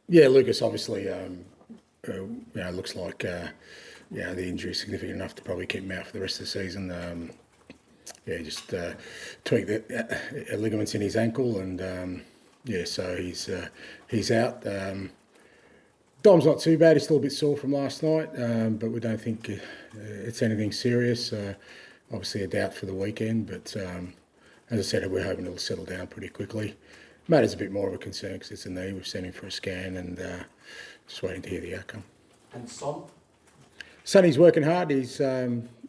Yeah, Lucas obviously, looks like the injury is significant enough to probably keep him out for the rest of the season. Just tweaked the ligaments in his ankle, and so he's out. Dom's not too bad. He's still a bit sore from last night, but we don't think it's anything serious. Obviously, a doubt for the weekend, but as I said, we're hoping it'll settle down pretty quickly. Matter's a bit more of a concern because it's a knee. We've sent him for a scan and just waiting to hear the outcome. And Son? Sonny's working hard. He's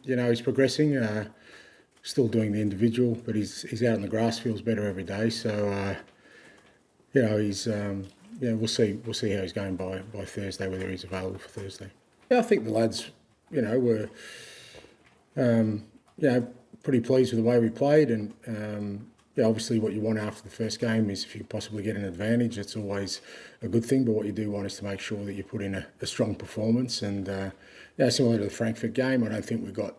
he's progressing. Still doing the individual, but he's out on the grass. Feels better every day. So he's we'll see how he's going by Thursday, whether he's available for Thursday. Yeah, I think the lads were pretty pleased with the way we played, and obviously what you want after the first game is if you possibly get an advantage, it's always a good thing, but what you do want is to make sure that you put in a strong performance, and similar to the Frankfurt game, I don't think we got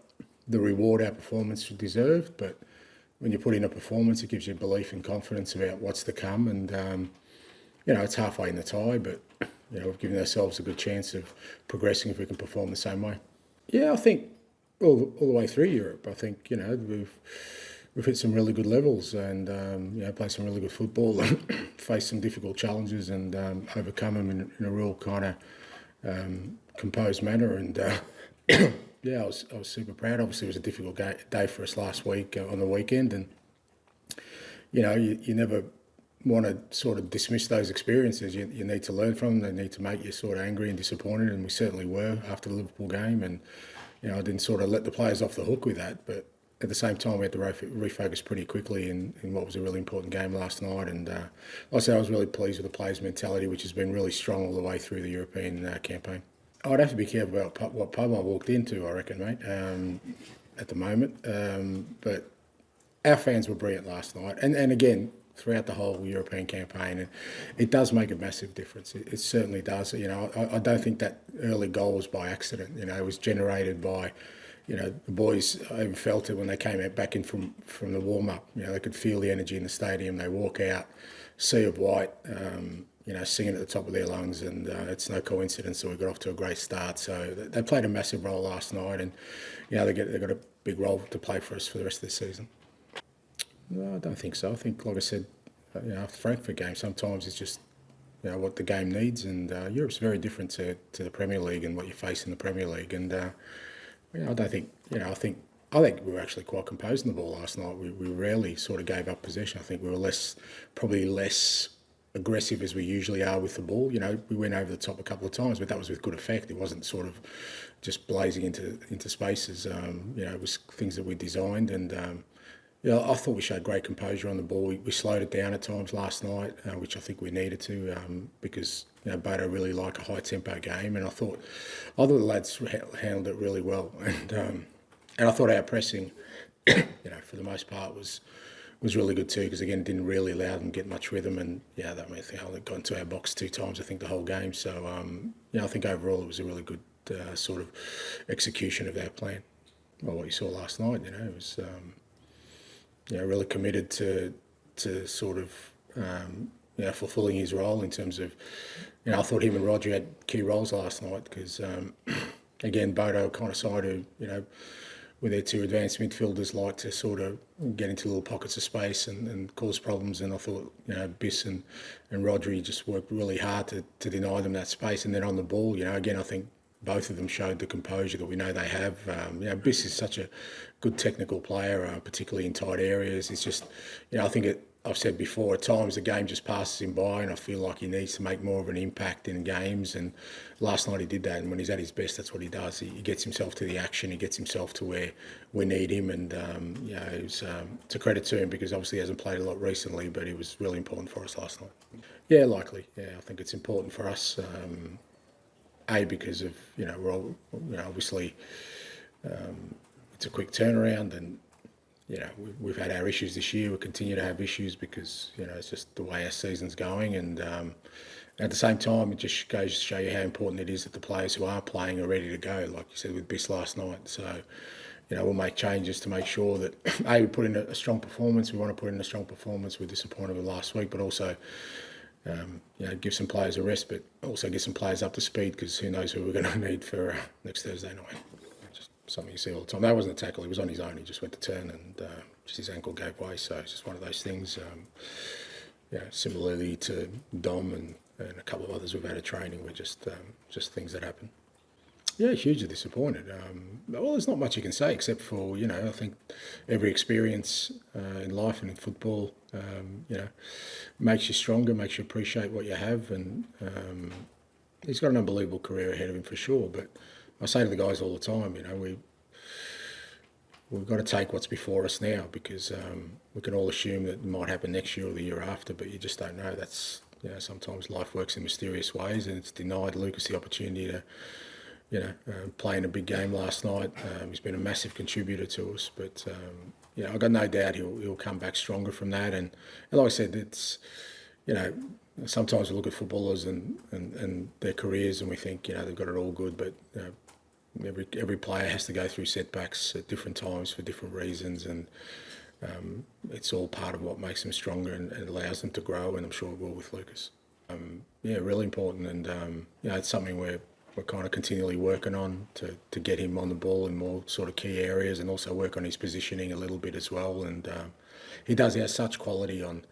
the reward our performance deserved, but when you put in a performance, it gives you belief and confidence about what's to come, and it's halfway in the tie, but we've given ourselves a good chance of progressing if we can perform the same way. Yeah, I think all the way through Europe, I think we've hit some really good levels and played some really good football and faced some difficult challenges and overcome them in a real kind of composed manner. And I was super proud. Obviously, it was a difficult day for us last week on the weekend, and you never want to sort of dismiss those experiences. You need to learn from them. They need to make you sort of angry and disappointed, and we certainly were after the Liverpool game. And I didn't sort of let the players off the hook with that, but at the same time, we had to refocus pretty quickly in what was a really important game last night. And I was really pleased with the players' mentality, which has been really strong all the way through the European campaign. I'd have to be careful about what pub I walked into, I reckon, mate, at the moment. But our fans were brilliant last night. And again, throughout the whole European campaign, and it does make a massive difference. It certainly does. I don't think that early goal was by accident. It was generated by, the boys even felt it when they came back in from the warm-up. They could feel the energy in the stadium. They walk out, sea of white, singing at the top of their lungs, and it's no coincidence that we got off to a great start. So they played a massive role last night, and they've got a big role to play for us for the rest of the season. No, I don't think so. I think, like I said, after the Frankfurt game, sometimes it's just what the game needs, and Europe's very different to the Premier League and what you face in the Premier League. And I don't think I think we were actually quite composed in the ball last night. We rarely sort of gave up possession. I think we were probably less aggressive as we usually are with the ball. We went over the top a couple of times, but that was with good effect. It wasn't sort of just blazing into spaces. It was things that we designed, and I thought we showed great composure on the ball. We slowed it down at times last night, which I think we needed to because Bodo really like a high tempo game, and I thought the lads handled it really well, and I thought our pressing, for the most part was really good too, because again it didn't really allow them to get much rhythm, and that meant they only got into our box 2 times I think the whole game. So I think overall it was a really good sort of execution of our plan. Well, what you saw last night, it was. Really committed to sort of fulfilling his role in terms of, I thought him and Rodri had key roles last night because, again, Bodo kind of side who, with their 2 advanced midfielders like to sort of get into little pockets of space and cause problems, and I thought, Biss and Rodri just worked really hard to deny them that space, and then on the ball, again, I think both of them showed the composure that we know they have. Biss is such a good technical player, particularly in tight areas. It's just, I think I've said before, at times the game just passes him by, and I feel like he needs to make more of an impact in games. And last night he did that, and when he's at his best, that's what he does. He gets himself to the action, he gets himself to where we need him, and it was to credit to him because obviously he hasn't played a lot recently, but he was really important for us last night. Yeah, likely. Yeah, I think it's important for us. Because of we're all, obviously it's a quick turnaround, and we've had our issues this year. We continue to have issues because it's just the way our season's going, and at the same time it just goes to show you how important it is that the players who are playing are ready to go, like you said with Biss last night. So we'll make changes to make sure that we put in a strong performance. We want to put in a strong performance. We're disappointed with last week, but also give some players a rest, but also get some players up to speed, because who knows who we're going to need for next Thursday night. Just something you see all the time. That wasn't a tackle, he was on his own, he just went to turn and just his ankle gave way, so it's just one of those things. Similarly to Dom and a couple of others we've had at training, were just things that happen. Yeah, hugely disappointed. Well, there's not much you can say except for, I think every experience in life and in football, makes you stronger, makes you appreciate what you have. And he's got an unbelievable career ahead of him for sure. But I say to the guys all the time, we've got to take what's before us now, because we can all assume that it might happen next year or the year after, but you just don't know. That's, sometimes life works in mysterious ways, and it's denied Lucas the opportunity to playing a big game last night. He's been a massive contributor to us, but I've got no doubt he'll come back stronger from that. And like I said, it's sometimes we look at footballers and their careers and we think they've got it all good, but every player has to go through setbacks at different times for different reasons, and it's all part of what makes them stronger and allows them to grow. And I'm sure it will with Lucas. Really important, and it's something we're kind of continually working on to get him on the ball in more sort of key areas, and also work on his positioning a little bit as well. And he has such quality on,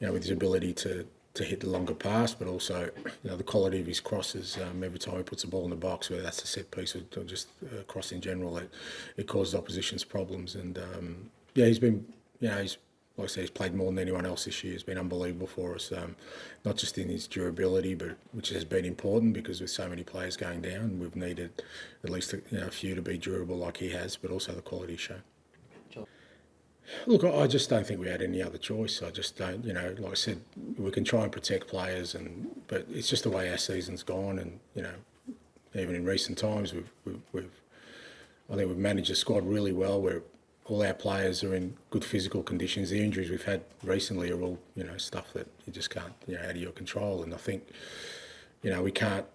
with his ability to hit the longer pass, but also the quality of his crosses. Every time he puts the ball in the box, whether that's a set piece or just a cross in general, it causes opposition's problems. And he's been, he's, like I said, he's played more than anyone else this year. It's been unbelievable for us, not just in his durability, but which has been important, because with so many players going down, we've needed at least a few to be durable like he has, but also the quality shown. Look, I just don't think we had any other choice. I just don't, like I said, we can try and protect players, but it's just the way our season's gone. And even in recent times, I think we've managed the squad really well, where all our players are in good physical conditions. The injuries we've had recently are all, stuff that you just can't, out of your control. And I think, we can't,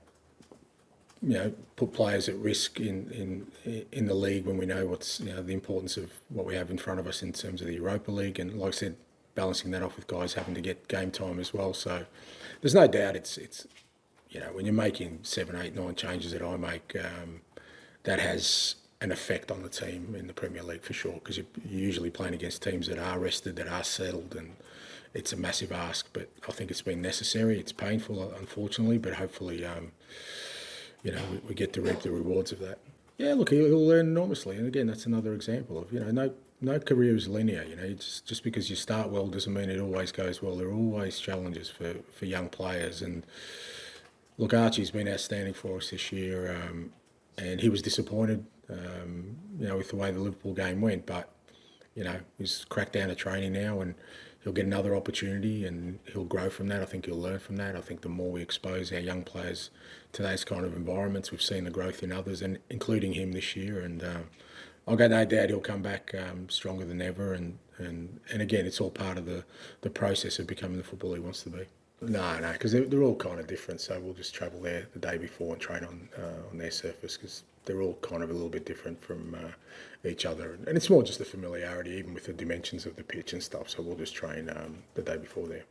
put players at risk in the league when we know what's, the importance of what we have in front of us in terms of the Europa League. And like I said, balancing that off with guys having to get game time as well. So there's no doubt it's when you're making 7, 8, 9 changes that I make, that has an effect on the team in the Premier League for sure, because you're usually playing against teams that are rested, that are settled, and it's a massive ask. But I think it's been necessary. It's painful, unfortunately, but hopefully, we get to reap the rewards of that. Yeah, look, he'll learn enormously, and again, that's another example of no career is linear. Just because you start well doesn't mean it always goes well. There are always challenges for young players, and look, Archie's been outstanding for us this year, and he was disappointed. With the way the Liverpool game went, but he's cracked down to training now, and he'll get another opportunity, and he'll grow from that. I think he'll learn from that. I think the more we expose our young players to those kind of environments, we've seen the growth in others, and including him this year. And I've got no doubt he'll come back stronger than ever. And again, it's all part of the process of becoming the footballer he wants to be. No, because they're all kind of different. So we'll just travel there the day before and train on their surface, because they're all kind of a little bit different from each other. And it's more just the familiarity, even with the dimensions of the pitch and stuff. So we'll just train the day before there.